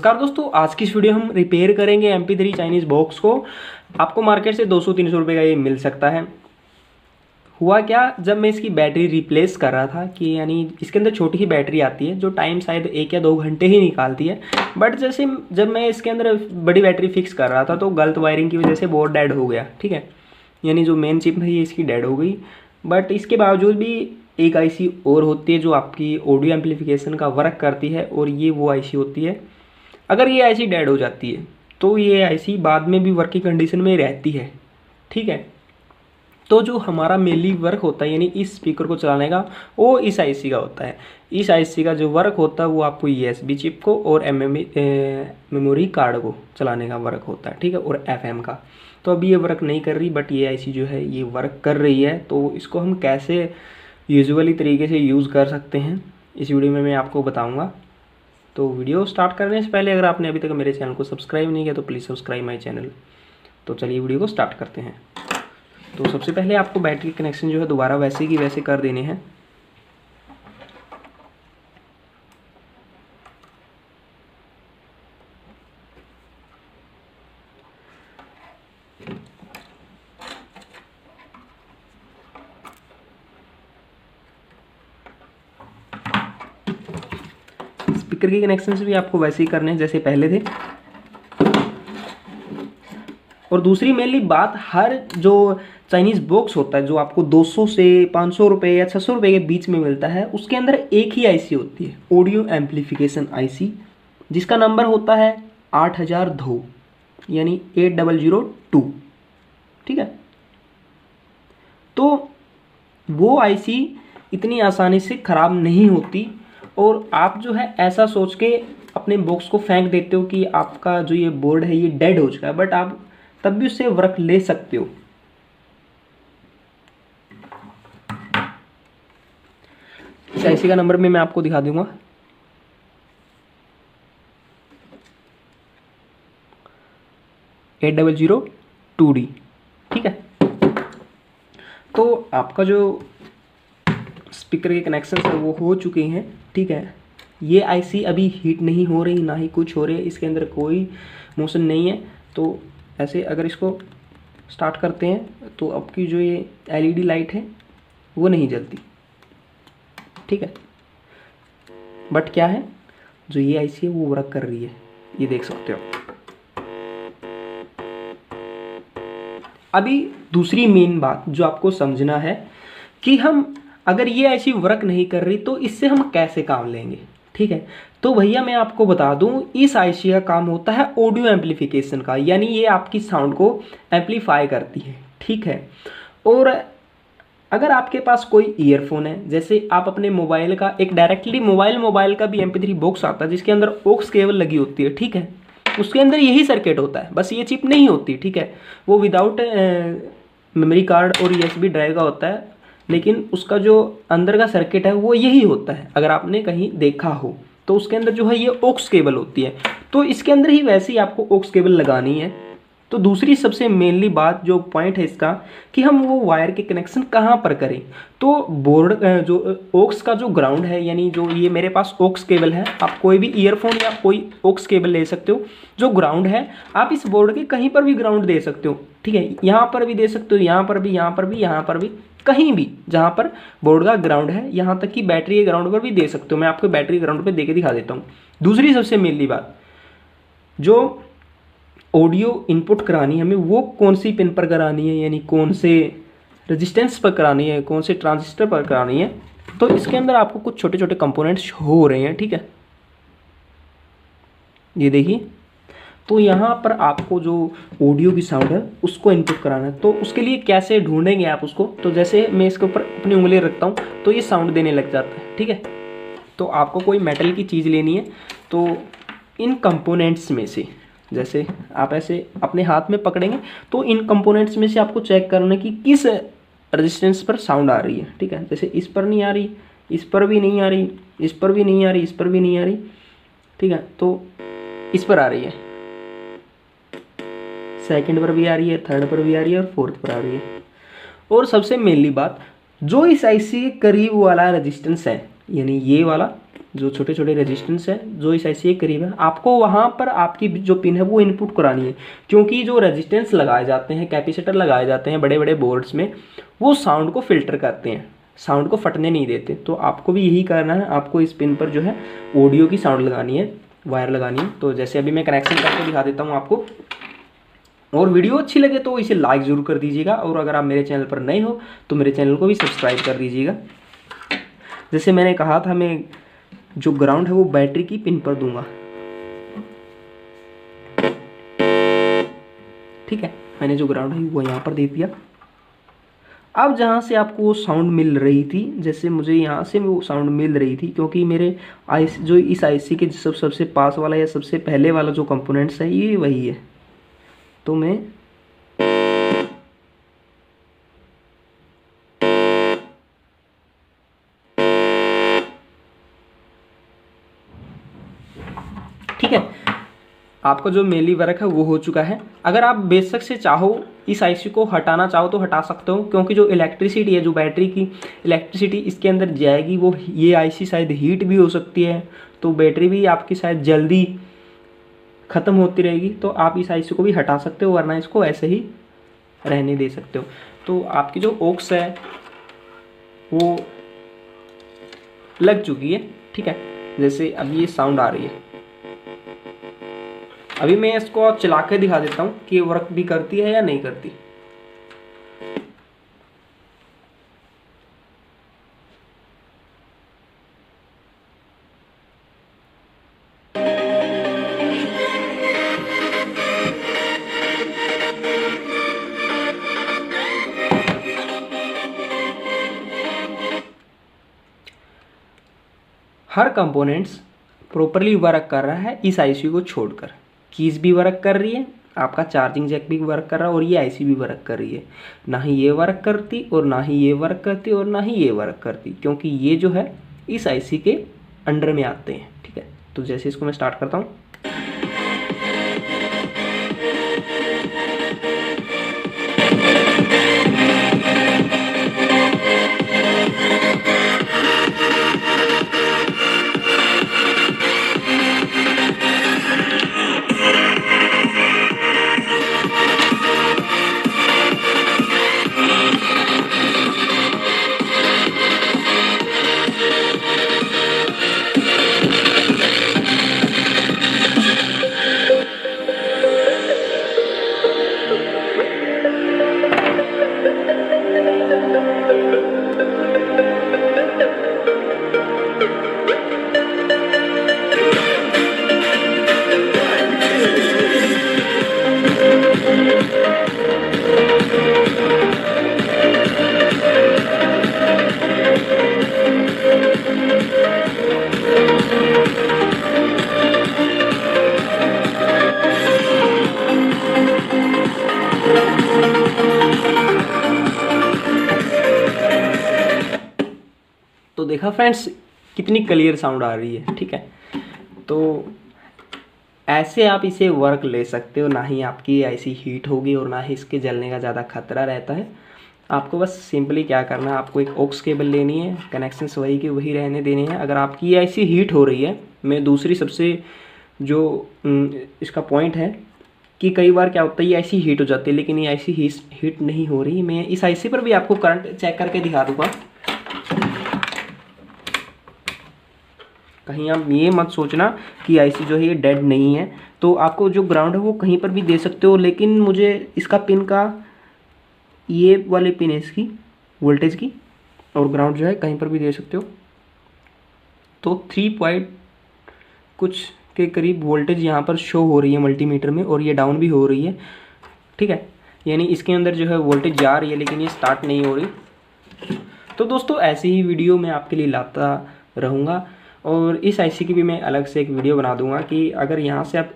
नमस्कार दोस्तों, आज की इस वीडियो हम रिपेयर करेंगे MP3 चाइनीज़ बॉक्स को। आपको मार्केट से 200-300 रुपये का ये मिल सकता है। हुआ क्या, जब मैं इसकी बैटरी रिप्लेस कर रहा था कि यानी इसके अंदर छोटी ही बैटरी आती है जो टाइम शायद 1 या 2 घंटे ही निकालती है, बट जैसे जब मैं इसके अंदर बड़ी बैटरी फिक्स कर रहा था तो गलत वायरिंग की वजह से बोर्ड डेड हो गया। ठीक है, यानी जो मेन चिप है ये इसकी डेड हो गई। बट इसके बावजूद भी एक IC और होती है जो आपकी ऑडियो एम्पलीफिकेशन का वर्क करती है, और ये वो IC होती है। अगर ये IC डेड हो जाती है तो ये IC बाद में भी वर्किंग कंडीशन में रहती है। ठीक है, तो जो हमारा मेनली वर्क होता है यानी इस स्पीकर को चलाने का, वो इस IC का होता है। इस IC का जो वर्क होता है वो आपको USB चिप को और मेमोरी कार्ड को चलाने का वर्क होता है। ठीक है, और FM का। तो अभी ये वर्क नहीं कर रही, बट ये IC जो है ये वर्क कर रही है। तो इसको हम कैसे यूजुअली तरीके से यूज़ कर सकते हैं इस वीडियो में मैं आपको बताऊँगा। तो वीडियो स्टार्ट करने से पहले अगर आपने अभी तक मेरे चैनल को सब्सक्राइब नहीं किया तो प्लीज़ सब्सक्राइब माय चैनल। तो चलिए वीडियो को स्टार्ट करते हैं। तो सबसे पहले आपको बैटरी कनेक्शन जो है दोबारा वैसे की वैसे कर देने हैं। स्पीकर के कनेक्शन भी आपको वैसे ही करने हैं जैसे पहले थे। और दूसरी मेनली बात, हर जो चाइनीज़ बॉक्स होता है जो आपको 200 से 500 रुपये या 600 रुपये के बीच में मिलता है, उसके अंदर एक ही IC होती है, ऑडियो एम्पलीफिकेशन IC, जिसका नंबर होता है 8002 यानी 8002। ठीक है, तो वो IC इतनी आसानी से ख़राब नहीं होती, और आप जो है ऐसा सोच के अपने बॉक्स को फेंक देते हो कि आपका जो ये बोर्ड है ये डेड हो चुका है, बट आप तब भी उससे वर्क ले सकते हो। इस IC का नंबर में मैं आपको दिखा दूंगा। $8002D। ठीक है, तो आपका जो स्पीकर के कनेक्शन है वो हो चुके हैं। ठीक है, ये IC अभी हीट नहीं हो रही, ना ही कुछ हो रही है, इसके अंदर कोई मोशन नहीं है। तो ऐसे अगर इसको स्टार्ट करते हैं तो आपकी जो ये LED लाइट है वो नहीं जलती। ठीक है, बट क्या है, जो ये IC है वो वर्क कर रही है, ये देख सकते हो। अभी दूसरी मेन बात जो आपको समझना है कि हम अगर ये IC वर्क नहीं कर रही तो इससे हम कैसे काम लेंगे। ठीक है, तो भैया मैं आपको बता दूं, इस IC का काम होता है ऑडियो एम्पलीफिकेशन का, यानी ये आपकी साउंड को एम्पलीफाई करती है। ठीक है, और अगर आपके पास कोई ईयरफोन है, जैसे आप अपने मोबाइल का एक डायरेक्टली मोबाइल का भी MP3 बॉक्स आता है जिसके अंदर ऑक्स केबल लगी होती है। ठीक है, उसके अंदर यही सर्किट होता है, बस ये चिप नहीं होती। ठीक है, वो विदाउट मेमोरी कार्ड और USB ड्राइव का होता है, लेकिन उसका जो अंदर का सर्किट है वो यही होता है। अगर आपने कहीं देखा हो तो उसके अंदर जो है ये ऑक्स केबल होती है, तो इसके अंदर ही वैसे ही आपको ऑक्स केबल लगानी है। तो दूसरी सबसे मेनली बात जो पॉइंट है इसका कि हम वो वायर के कनेक्शन कहाँ पर करें। तो बोर्ड जो ऑक्स का जो ग्राउंड है, यानी जो ये मेरे पास ऑक्स केबल है, आप कोई भी ईयरफोन या कोई ऑक्स केबल ले सकते हो। जो ग्राउंड है आप इस बोर्ड के कहीं पर भी ग्राउंड दे सकते हो। ठीक है, यहाँ पर भी दे सकते हो, यहाँ पर भी, यहाँ पर भी, यहाँ पर भी, कहीं भी जहाँ पर बोर्ड का ग्राउंड है, यहाँ तक कि बैटरी के ग्राउंड पर भी दे सकते हो। मैं आपको बैटरी ग्राउंड पर दे के दिखा देता हूँ। दूसरी सबसे मेनली बात, जो ऑडियो इनपुट करानी है हमें वो कौन सी पिन पर करानी है, यानी कौन से रेजिस्टेंस पर करानी है, कौन से ट्रांजिस्टर पर करानी है। तो इसके अंदर आपको कुछ छोटे छोटे कंपोनेंट्स हो रहे हैं। ठीक है, ये देखिए, तो यहाँ पर आपको जो ऑडियो की साउंड है उसको इनपुट कराना है। तो उसके लिए कैसे ढूंढेंगे आप उसको, तो जैसे मैं इसके ऊपर अपनी उंगली रखता हूँ तो ये साउंड देने लग जाता है। ठीक है, तो आपको कोई मेटल की चीज़ लेनी है, तो इन कंपोनेंट्स में से जैसे आप ऐसे अपने हाथ में पकड़ेंगे तो इन कंपोनेंट्स में से आपको चेक करना है कि किस रेजिस्टेंस पर साउंड आ रही है। ठीक है, जैसे इस पर नहीं आ रही, इस पर भी नहीं आ रही, इस पर भी नहीं आ रही, इस पर भी नहीं आ रही। ठीक है, तो इस पर आ रही है, सेकंड पर भी आ रही है, थर्ड पर भी आ रही है, और फोर्थ पर आ रही है। और सबसे मेनली बात, जो इस IC के करीब वाला रेजिस्टेंस है, यानी ये वाला जो छोटे छोटे रेजिस्टेंस है जो इस आईसी के करीब है, आपको वहाँ पर आपकी जो पिन है वो इनपुट करानी है, क्योंकि जो रेजिस्टेंस लगाए जाते हैं, कैपेसिटर लगाए जाते हैं बड़े बड़े बोर्ड्स में, वो साउंड को फिल्टर करते हैं, साउंड को फटने नहीं देते। तो आपको भी यही करना है, आपको इस पिन पर जो है ऑडियो की साउंड लगानी है, वायर लगानी है। तो जैसे अभी मैं कनेक्शन करके दिखा देता हूँ आपको। और वीडियो अच्छी लगे तो इसे लाइक ज़रूर कर दीजिएगा, और अगर आप मेरे चैनल पर नए हो तो मेरे चैनल को भी सब्सक्राइब कर दीजिएगा। जैसे मैंने कहा था, मैं जो ग्राउंड है वो बैटरी की पिन पर दूंगा, ठीक है। मैंने जो ग्राउंड है वो यहाँ पर दे दिया। अब जहाँ से आपको वो साउंड मिल रही थी, जैसे मुझे यहाँ से वो साउंड मिल रही थी, क्योंकि मेरे आईसी जो इस आईसी के सबसे पास वाला या सबसे पहले वाला जो कंपोनेंट्स है ये वही है। तो मैं ठीक है, आपका जो मेनली वर्क है वो हो चुका है। अगर आप बेशक से चाहो इस आईसी को हटाना चाहो तो हटा सकते हो, क्योंकि जो इलेक्ट्रिसिटी है, जो बैटरी की इलेक्ट्रिसिटी इसके अंदर जाएगी, वो ये आईसी शायद हीट भी हो सकती है, तो बैटरी भी आपकी शायद जल्दी ख़त्म होती रहेगी। तो आप इस आईसी को भी हटा सकते हो, वरना इसको ऐसे ही रहने दे सकते हो। तो आपकी जो ऑक्स है वो लग चुकी है, ठीक है। जैसे अभी ये साउंड आ रही है, अभी मैं इसको चला के दिखा देता हूँ कि ये वर्क भी करती है या नहीं करती। हर कंपोनेंट्स प्रॉपरली वर्क कर रहा है इस आईसी को छोड़कर। कीज भी वर्क कर रही है, आपका चार्जिंग जैक भी वर्क कर रहा है, और ये आईसी भी वर्क कर रही है। ना ही ये वर्क करती और ना ही ये वर्क करती और ना ही ये वर्क करती, क्योंकि ये जो है इस आईसी के अंडर में आते हैं, ठीक है। तो जैसे इसको मैं स्टार्ट करता हूँ, तो देखा फ्रेंड्स कितनी क्लियर साउंड आ रही है, ठीक है। तो ऐसे आप इसे वर्क ले सकते हो, ना ही आपकी आईसी हीट होगी और ना ही इसके जलने का ज़्यादा खतरा रहता है। आपको बस सिंपली क्या करना है, आपको एक ऑक्स केबल लेनी है, कनेक्शंस वही के वही रहने देने हैं। अगर आपकी आईसी हीट हो रही है, मैं दूसरी सबसे जो इसका पॉइंट है कि कई बार क्या होता है ये आईसी हीट हो जाती है, लेकिन ये आईसी हीट नहीं हो रही। मैं इस आईसी पर भी आपको करंट चेक करके दिखा दूंगा। कहीं आप ये मत सोचना कि आईसी जो है ये डेड नहीं है। तो आपको जो ग्राउंड है वो कहीं पर भी दे सकते हो, लेकिन मुझे इसका पिन का ये वाले पिन है इसकी वोल्टेज की, और ग्राउंड जो है कहीं पर भी दे सकते हो। तो 3 पॉइंट कुछ के करीब वोल्टेज यहाँ पर शो हो रही है मल्टीमीटर में, और ये डाउन भी हो रही है, ठीक है। यानी इसके अंदर जो है वोल्टेज जा रही है, लेकिन ये स्टार्ट नहीं हो रही। तो दोस्तों ऐसी ही वीडियो मैं आपके लिए लाता रहूँगा, और इस आईसी की भी मैं अलग से एक वीडियो बना दूंगा कि अगर यहाँ से आप